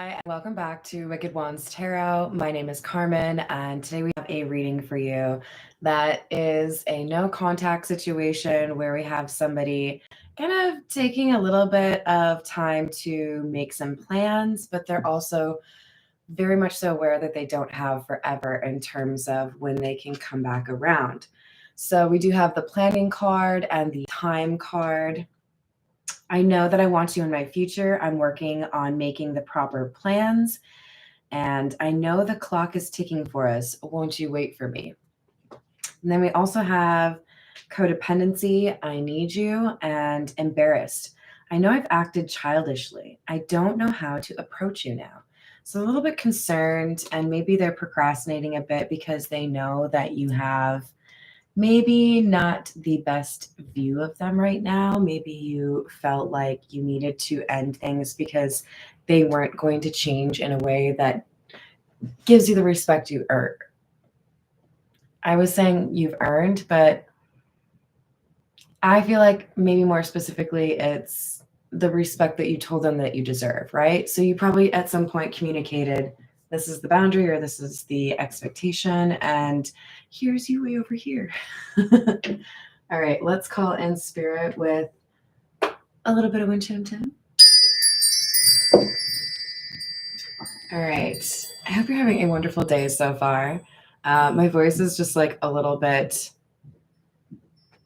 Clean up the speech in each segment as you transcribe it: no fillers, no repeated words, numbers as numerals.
Hi, and welcome back to Wicked Wands Tarot. My name is Carmen, and today we have a reading for you that is a no contact situation where we have somebody kind of taking a little bit of time to make some plans, but they're also very much so aware that they don't have forever in terms of when they can come back around. So we do have the planning card and the time card. I know that I want you in my future. I'm working on making the proper plans, and I know the clock is ticking for us. Won't you wait for me? And then we also have codependency, I need you, and embarrassed. I know I've acted childishly. I don't know how to approach you now. So a little bit concerned, and maybe they're procrastinating a bit because they know that you have maybe not the best view of them right now. Maybe you felt like you needed to end things because they weren't going to change in a way that gives you the respect you earn. I was saying you've earned, but I feel like maybe more specifically, it's the respect that you told them that you deserve, right? So you probably at some point communicated, this is the boundary or this is the expectation, and here's you way over here. All right, let's call in spirit with a little bit of wind chime chime. All right, I hope you're having a wonderful day so far. My voice is just like a little bit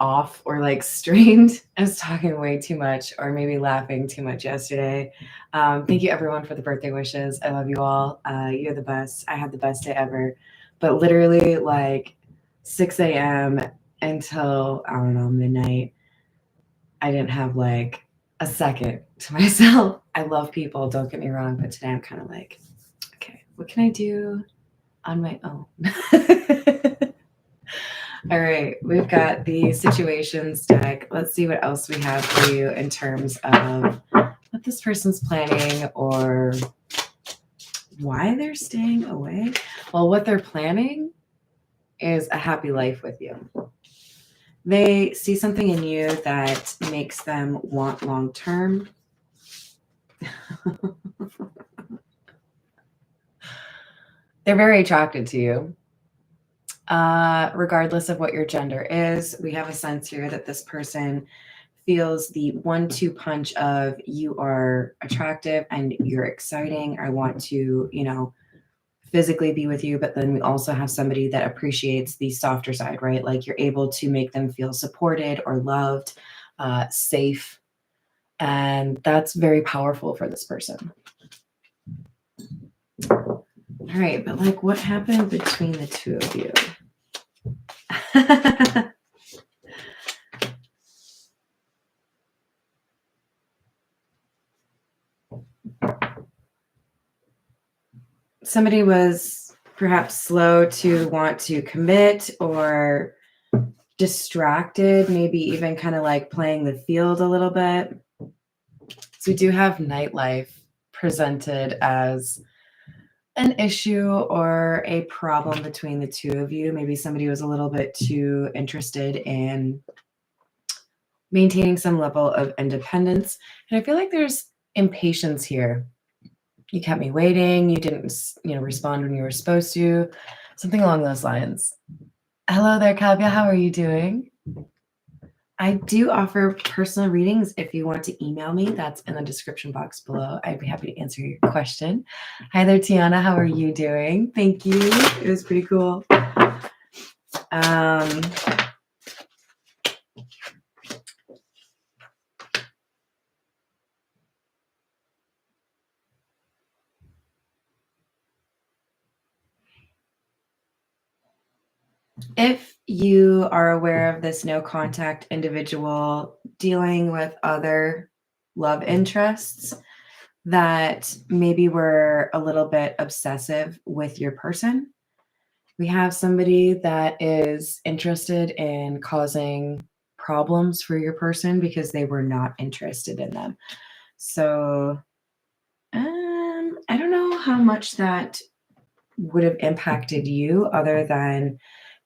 off or like strained. I was talking way too much or maybe laughing too much yesterday. Thank you everyone for the birthday wishes. I love you all. You're the best. I had the best day ever. But literally like 6 a.m. until, I don't know, midnight, I didn't have like a second to myself. I love people, don't get me wrong, but today I'm kind of like, okay, what can I do on my own? All right, we've got the situations deck. Let's see what else we have for you in terms of what this person's planning or why they're staying away. Well, what they're planning is a happy life with you. They see something in you that makes them want long term. They're very attracted to you. Regardless of what your gender is, we have a sense here that this person feels the 1-2 punch of you are attractive and you're exciting. I want to, physically be with you, but then we also have somebody that appreciates the softer side, right? Like you're able to make them feel supported or loved, safe. And that's very powerful for this person. All right, but like what happened between the two of you? Somebody was perhaps slow to want to commit or distracted, maybe even kind of like playing the field a little bit. So we do have nightlife presented as an issue or a problem between the two of you. Maybe somebody was a little bit too interested in maintaining some level of independence. And I feel like there's impatience here. You kept me waiting. You didn't, respond when you were supposed to. Something along those lines. Hello there, Calvia. How are you doing? I do offer personal readings. If you want to email me, that's in the description box below. I'd be happy to answer your question. Hi there, Tiana. How are you doing? Thank you. It was pretty cool. If you are aware of this no contact individual dealing with other love interests that maybe were a little bit obsessive with your person, we have somebody that is interested in causing problems for your person because they were not interested in them. So I don't know how much that would have impacted you other than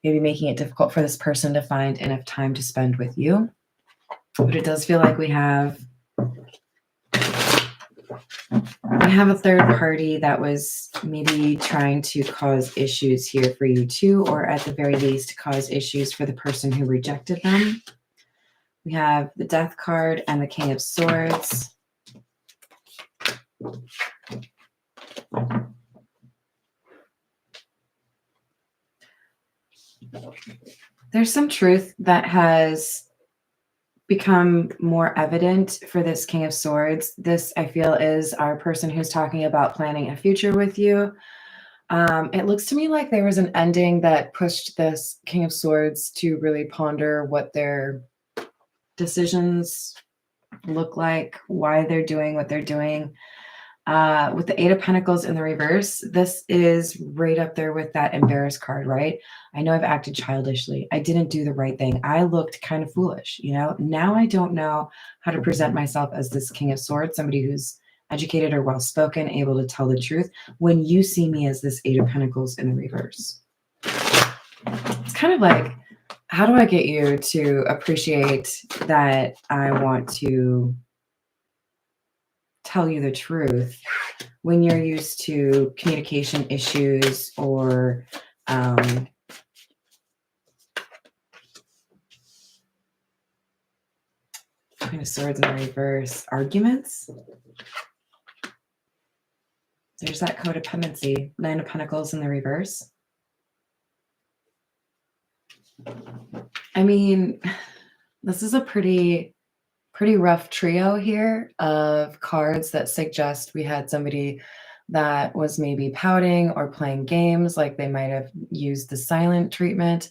maybe making it difficult for this person to find enough time to spend with you. But it does feel like we have We have a third party that was maybe trying to cause issues here for you too, or at the very least cause issues for the person who rejected them. We have the Death card and the King of Swords. There's some truth that has become more evident for this King of Swords. This, I feel, is our person who's talking about planning a future with you. It looks to me like there was an ending that pushed this King of Swords to really ponder what their decisions look like, why they're doing what they're doing. With the Eight of Pentacles in the reverse, this is right up there with that embarrassed card, right? I know I've acted childishly. I didn't do the right thing. I looked kind of foolish, you know? Now I don't know how to present myself as this King of Swords, somebody who's educated or well-spoken, able to tell the truth, when you see me as this Eight of Pentacles in the reverse. It's kind of like, how do I get you to appreciate that I want to tell you the truth when you're used to communication issues or Queen of Swords in the reverse, arguments? There's that codependency. Nine of Pentacles in the reverse. I mean, this is a pretty rough trio here of cards that suggest we had somebody that was maybe pouting or playing games, like they might have used the silent treatment.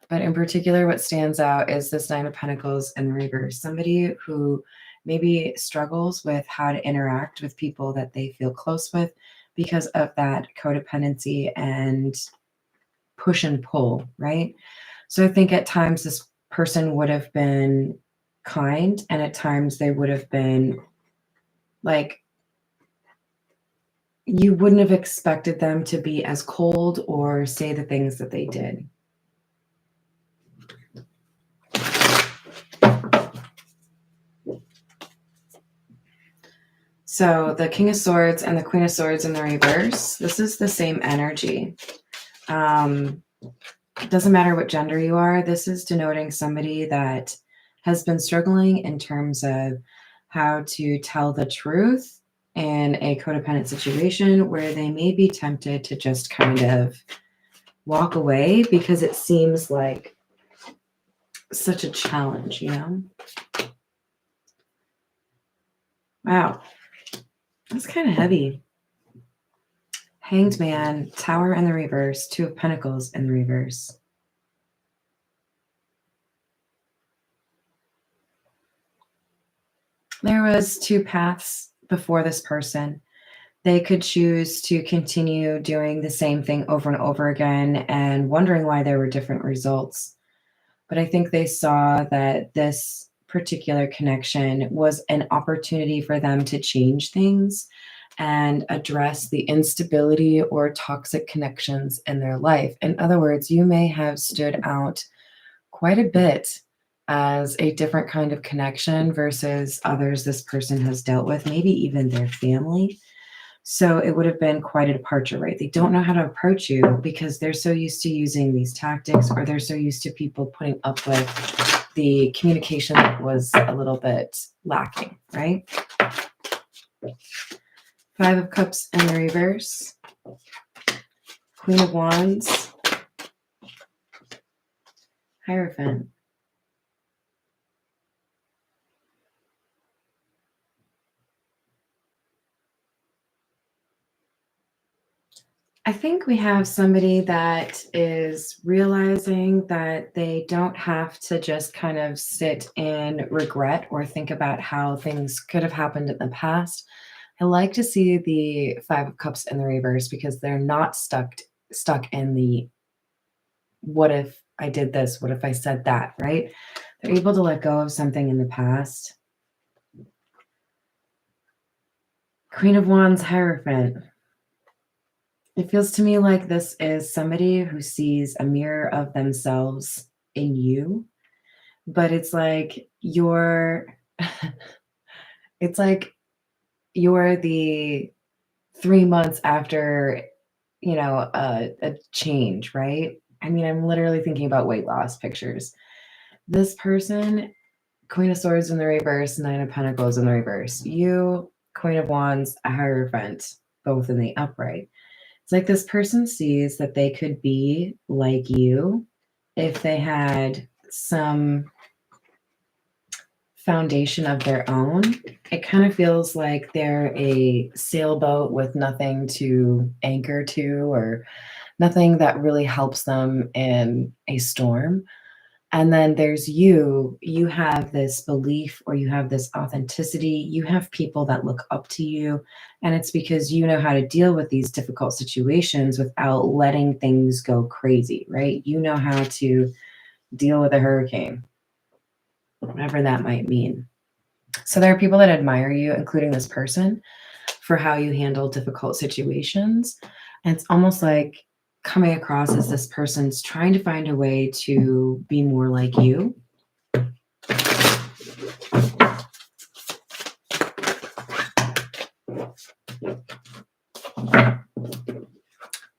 But in particular, what stands out is this Nine of Pentacles in the reverse. Somebody who maybe struggles with how to interact with people that they feel close with because of that codependency and push and pull, right? So I think at times this person would have been kind, and at times they would have been like, you wouldn't have expected them to be as cold or say the things that they did. So the King of Swords and the Queen of Swords in the reverse, this is the same energy. It doesn't matter what gender you are. This is denoting somebody that has been struggling in terms of how to tell the truth in a codependent situation where they may be tempted to just kind of walk away because it seems like such a challenge, you know? Wow. That's kind of heavy. Hanged Man, Tower in the reverse, Two of Pentacles in the reverse. There was two paths before this person. They could choose to continue doing the same thing over and over again and wondering why there were different results. But I think they saw that this particular connection was an opportunity for them to change things and address the instability or toxic connections in their life. In other words, you may have stood out quite a bit as a different kind of connection versus others this person has dealt with, maybe even their family. So it would have been quite a departure, right? They don't know how to approach you because they're so used to using these tactics, or they're so used to people putting up with the communication that was a little bit lacking, right? Five of Cups in the reverse. Queen of Wands. Hierophant. I think we have somebody that is realizing that they don't have to just kind of sit in regret or think about how things could have happened in the past. I like to see the Five of Cups in the reverse because they're not stuck in the what if I did this, what if I said that, right? They're able to let go of something in the past. Queen of Wands, Hierophant. It feels to me like this is somebody who sees a mirror of themselves in you, but it's like you're it's like you're the 3 months after, a change, right? I mean, I'm literally thinking about weight loss pictures. This person, Queen of Swords in the reverse, Nine of Pentacles in the reverse. You, Queen of Wands, a Hierophant, both in the upright. It's like this person sees that they could be like you if they had some foundation of their own. It kind of feels like they're a sailboat with nothing to anchor to or nothing that really helps them in a storm. And then there's you. You have this belief or you have this authenticity. You have people that look up to you. And it's because you know how to deal with these difficult situations without letting things go crazy, right? You know how to deal with a hurricane, whatever that might mean. So there are people that admire you, including this person, for how you handle difficult situations. And it's almost like coming across as this person's trying to find a way to be more like you.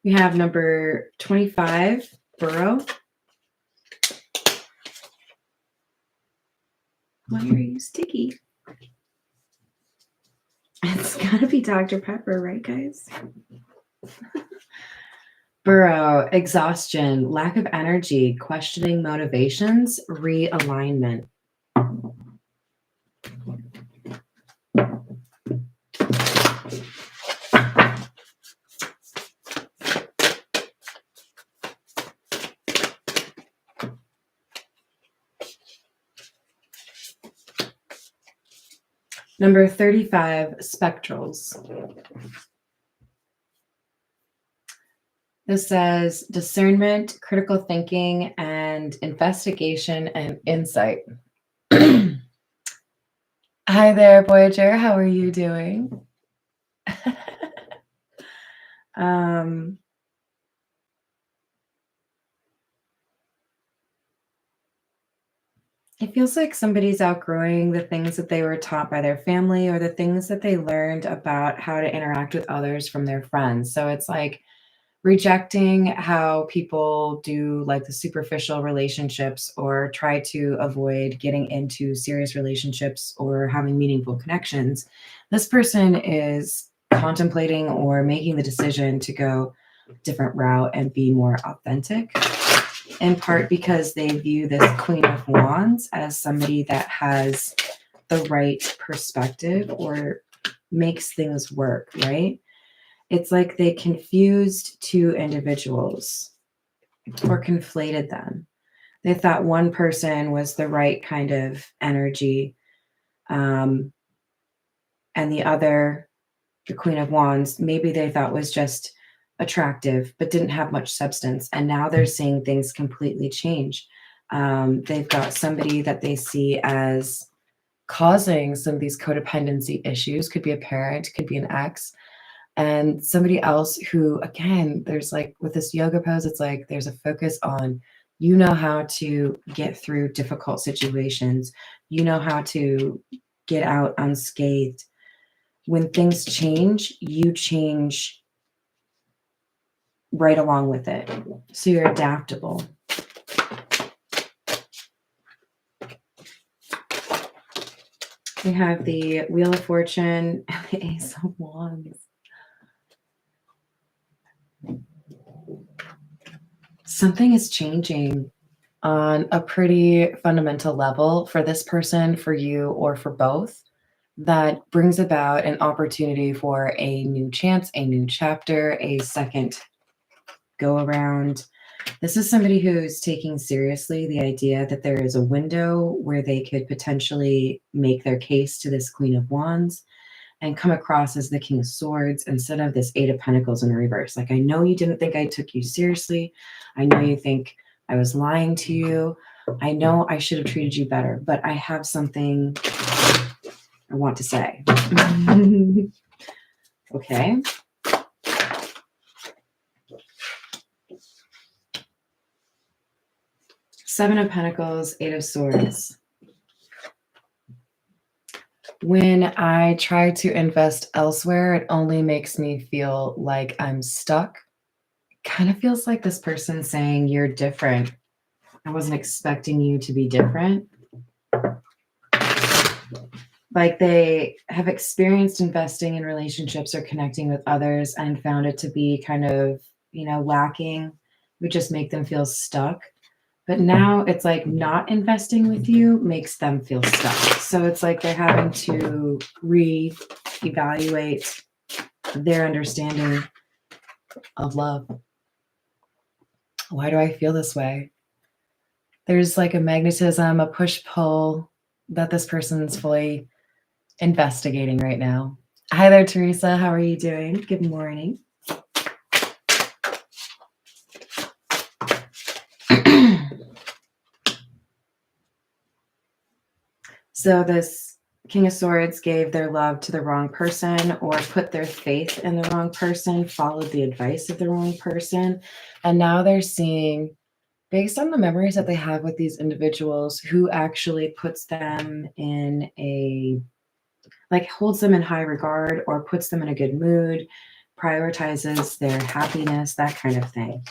We have number 25, Burrow. Why are you sticky? It's gotta be Dr. Pepper, right, guys? Burrow, exhaustion, lack of energy, questioning motivations, realignment. Number 35, spectrals. This says discernment, critical thinking, and investigation and insight. Hi there, Voyager. How are you doing? It feels like somebody's outgrowing the things that they were taught by their family or the things that they learned about how to interact with others from their friends. So it's like rejecting how people do like the superficial relationships or try to avoid getting into serious relationships or having meaningful connections. This person is contemplating or making the decision to go a different route and be more authentic, in part because they view this Queen of Wands as somebody that has the right perspective or makes things work, right? It's like they confused two individuals or conflated them. They thought one person was the right kind of energy, and the other, the Queen of Wands, maybe they thought was just attractive but didn't have much substance. And now they're seeing things completely change. They've got somebody that they see as causing some of these codependency issues. Could be a parent, could be an ex, and somebody else who, again, there's like with this yoga pose, it's like there's a focus on you know how to get through difficult situations, you know how to get out unscathed. When things change, you change right along with it. So you're adaptable. We have the Wheel of Fortune and the Ace of Wands. Something is changing on a pretty fundamental level for this person, for you, or for both, that brings about an opportunity for a new chance, a new chapter, a second go around. This is somebody who's taking seriously the idea that there is a window where they could potentially make their case to this Queen of Wands and come across as the King of Swords instead of this Eight of Pentacles in reverse. Like, I know you didn't think I took you seriously. I know you think I was lying to you. I know I should have treated you better, but I have something I want to say. Okay. Seven of Pentacles, Eight of Swords. When I try to invest elsewhere, it only makes me feel like I'm stuck. Kind of feels like this person saying, "You're different. I wasn't expecting you to be different." Like they have experienced investing in relationships or connecting with others and found it to be kind of, lacking, would just make them feel stuck. But now it's like not investing with you makes them feel stuck. So it's like they're having to re-evaluate their understanding of love. Why do I feel this way? There's like a magnetism, a push-pull that this person's fully investigating right now. Hi there, Teresa. How are you doing? Good morning. So this King of Swords gave their love to the wrong person or put their faith in the wrong person, followed the advice of the wrong person. And now they're seeing, based on the memories that they have with these individuals, who actually puts them in holds them in high regard or puts them in a good mood, prioritizes their happiness, that kind of thing.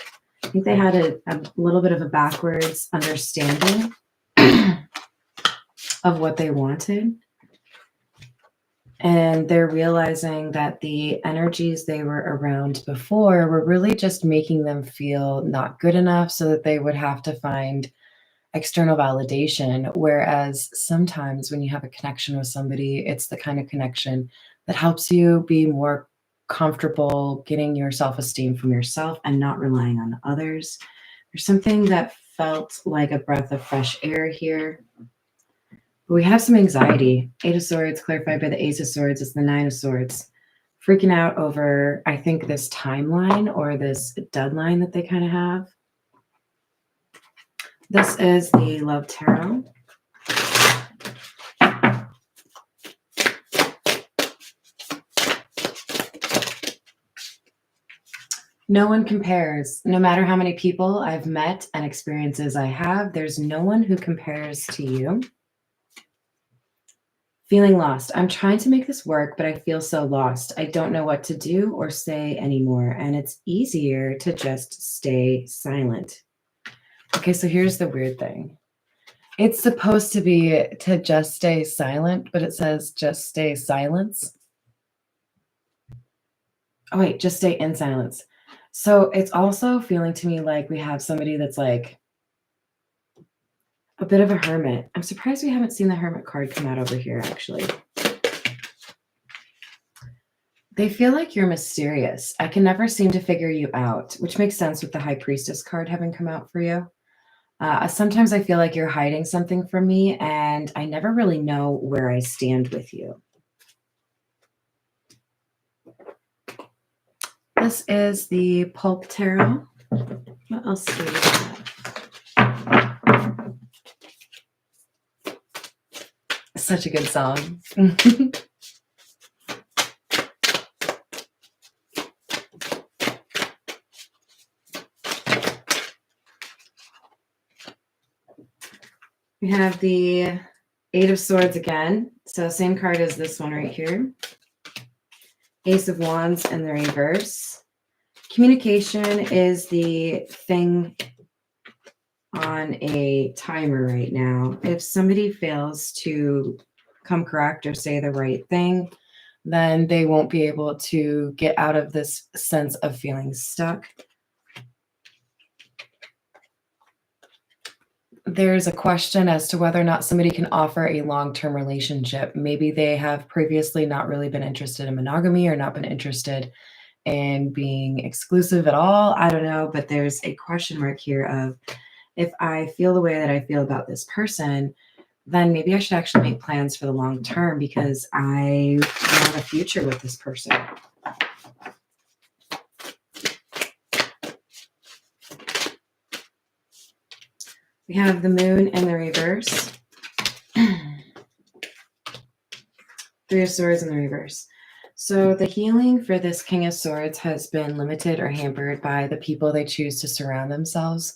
I think they had a little bit of a backwards understanding of what they wanted. And they're realizing that the energies they were around before were really just making them feel not good enough so that they would have to find external validation. Whereas sometimes when you have a connection with somebody, it's the kind of connection that helps you be more comfortable getting your self-esteem from yourself and not relying on others. There's something that felt like a breath of fresh air here. We have some anxiety. Eight of Swords clarified by the Ace of Swords. It's the Nine of Swords. Freaking out over, I think, this timeline or this deadline that they kind of have. This is the Love Tarot. No one compares. No matter how many people I've met and experiences I have, there's no one who compares to you. Feeling lost. I'm trying to make this work, but I feel so lost. I don't know what to do or say anymore, and it's easier to just stay silent. Okay, so here's the weird thing. It's supposed to be to just stay silent, but it says just stay silence. Oh, wait, just stay in silence. So it's also feeling to me like we have somebody that's like a bit of a hermit. I'm surprised we haven't seen the hermit card come out over here, actually. They feel like you're mysterious. I can never seem to figure you out, which makes sense with the High Priestess card having come out for you. Sometimes I feel like you're hiding something from me, and I never really know where I stand with you. This is the Pulp Tarot. What else do we have? Such a good song. We have the Eight of Swords again. So same card as this one right here. Ace of Wands in the reverse. Communication is the thing on a timer right now. If somebody fails to come correct or say the right thing, then they won't be able to get out of this sense of feeling stuck. There's a question as to whether or not somebody can offer a long-term relationship. Maybe they have previously not really been interested in monogamy or not been interested in being exclusive at all. I don't know, but there's a question mark here of, if I feel the way that I feel about this person, then maybe I should actually make plans for the long term because I want a future with this person. We have the Moon in the reverse. Three of Swords in the reverse. So the healing for this King of Swords has been limited or hampered by the people they choose to surround themselves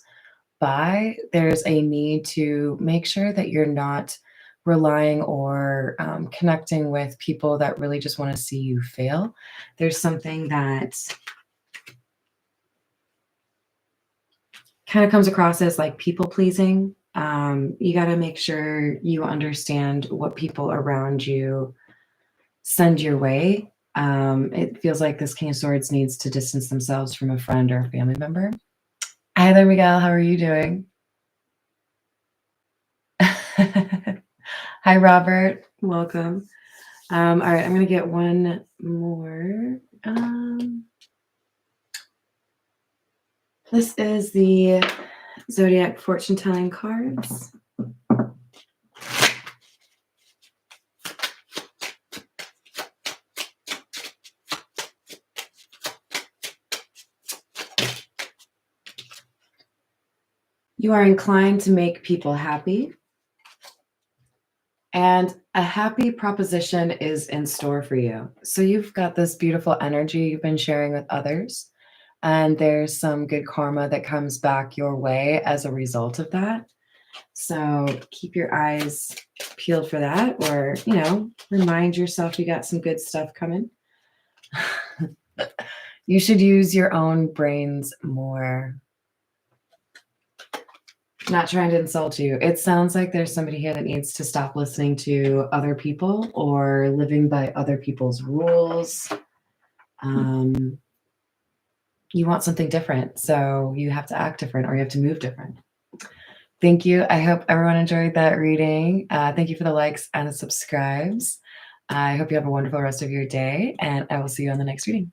by. There's a need to make sure that you're not relying or connecting with people that really just want to see you fail. There's something that kind of comes across as like people pleasing. You got to make sure you understand what people around you send your way. It feels like this King of Swords needs to distance themselves from a friend or a family member. Hi there, Miguel. How are you doing? Hi, Robert. Welcome. All right, I'm going to get one more. This is the Zodiac fortune telling cards. You are inclined to make people happy. And a happy proposition is in store for you. So you've got this beautiful energy you've been sharing with others. And there's some good karma that comes back your way as a result of that. So keep your eyes peeled for that, or, remind yourself you got some good stuff coming. You should use your own brains more. Not trying to insult you. It sounds like there's somebody here that needs to stop listening to other people or living by other people's rules. You want something different, so you have to act different or you have to move different. Thank you. I hope everyone enjoyed that reading. Thank you for the likes and the subscribes. I hope you have a wonderful rest of your day, and I will see you on the next reading.